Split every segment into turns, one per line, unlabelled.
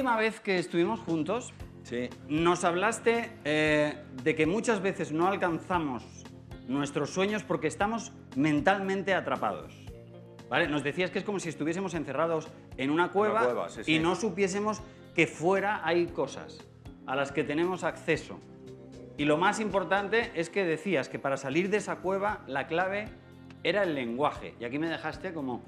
última vez que estuvimos juntos,
Sí.
nos hablaste de que muchas veces no alcanzamos nuestros sueños porque estamos mentalmente atrapados. ¿Vale? Nos decías que es como si estuviésemos encerrados en una cueva,
sí,
y
sí.
no supiésemos que fuera hay cosas a las que tenemos acceso. Y lo más importante es que decías que para salir de esa cueva la clave era el lenguaje. Y aquí me dejaste como,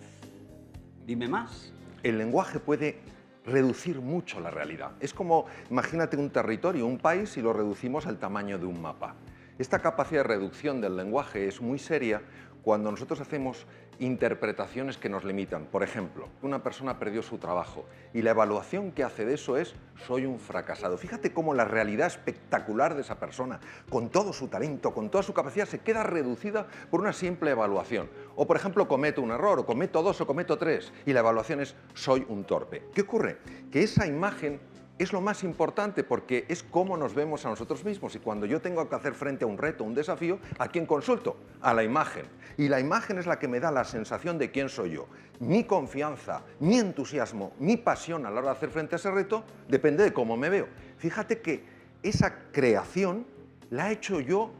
dime más.
El lenguaje puede reducir mucho la realidad. Es como, imagínate un territorio, un país, y lo reducimos al tamaño de un mapa. Esta capacidad de reducción del lenguaje es muy seria cuando nosotros hacemos interpretaciones que nos limitan. Por ejemplo, una persona perdió su trabajo y la evaluación que hace de eso es soy un fracasado. Fíjate cómo la realidad espectacular de esa persona, con todo su talento, con toda su capacidad, se queda reducida por una simple evaluación. O, por ejemplo, cometo un error, o cometo dos, o cometo tres, y la evaluación es soy un torpe. ¿Qué ocurre? Que esa imagen es lo más importante porque es cómo nos vemos a nosotros mismos. Y cuando yo tengo que hacer frente a un reto, un desafío, ¿a quién consulto? A la imagen. Y la imagen es la que me da la sensación de quién soy yo. Mi confianza, mi entusiasmo, mi pasión a la hora de hacer frente a ese reto depende de cómo me veo. Fíjate que esa creación la he hecho yo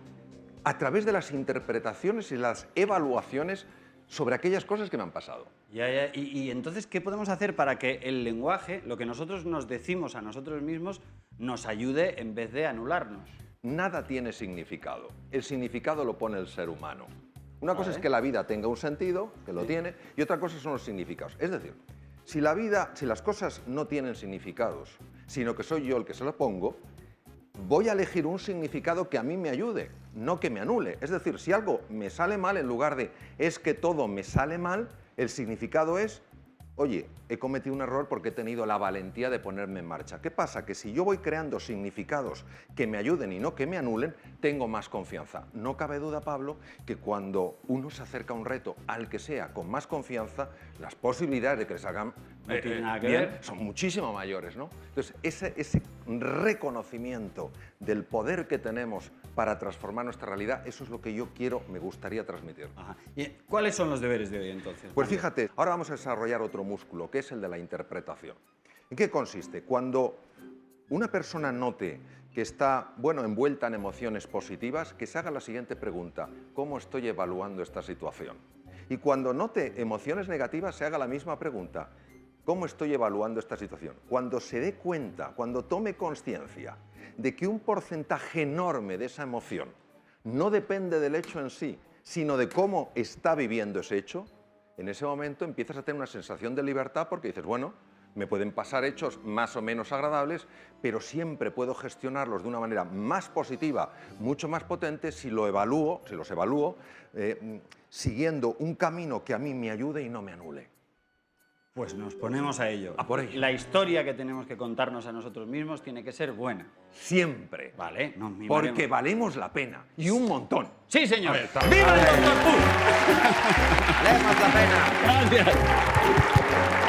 a través de las interpretaciones y las evaluaciones sobre aquellas cosas que me han pasado.
Y entonces, ¿qué podemos hacer para que el lenguaje, lo que nosotros nos decimos a nosotros mismos, nos ayude en vez de anularnos?
Nada tiene significado. El significado lo pone el ser humano. Una cosa
Vale.
es que la vida tenga un sentido, que lo tiene, y otra cosa son los significados. Es decir, si las cosas no tienen significados, sino que soy yo el que se lo pongo, voy a elegir un significado que a mí me ayude, no que me anule. Es decir, si algo me sale mal, en lugar de es que todo me sale mal, el significado es, oye, he cometido un error porque he tenido la valentía de ponerme en marcha. ¿Qué pasa? Que si yo voy creando significados que me ayuden y no que me anulen, tengo más confianza. No cabe duda, Pablo, que cuando uno se acerca a un reto, al que sea, con más confianza, las posibilidades de que le salgan
No tiene nada que
bien
ver.
son muchísimo mayores, ¿no? Entonces, ese reconocimiento del poder que tenemos para transformar nuestra realidad, eso es lo que yo quiero, me gustaría transmitir.
Ajá. ¿Y cuáles son los deberes de hoy, entonces?
Pues fíjate, ahora vamos a desarrollar otro músculo, que es el de la interpretación. ¿En qué consiste? Cuando una persona note que está, envuelta en emociones positivas, que se haga la siguiente pregunta: ¿cómo estoy evaluando esta situación? Y cuando note emociones negativas, se haga la misma pregunta: ¿cómo estoy evaluando esta situación? Cuando se dé cuenta, cuando tome conciencia de que un porcentaje enorme de esa emoción no depende del hecho en sí, sino de cómo está viviendo ese hecho, en ese momento empiezas a tener una sensación de libertad porque dices, bueno, me pueden pasar hechos más o menos agradables, pero siempre puedo gestionarlos de una manera más positiva, mucho más potente, si los evalúo, siguiendo un camino que a mí me ayude y no me anule.
Pues nos ponemos a ello.
A por ello.
La historia que tenemos que contarnos a nosotros mismos tiene que ser buena.
Siempre.
Vale, nos mimaremos.
Porque valemos la pena. Y un montón.
Sí, señor.
Está.
¡Viva el Dr. Puz!
Valemos la pena.
Gracias.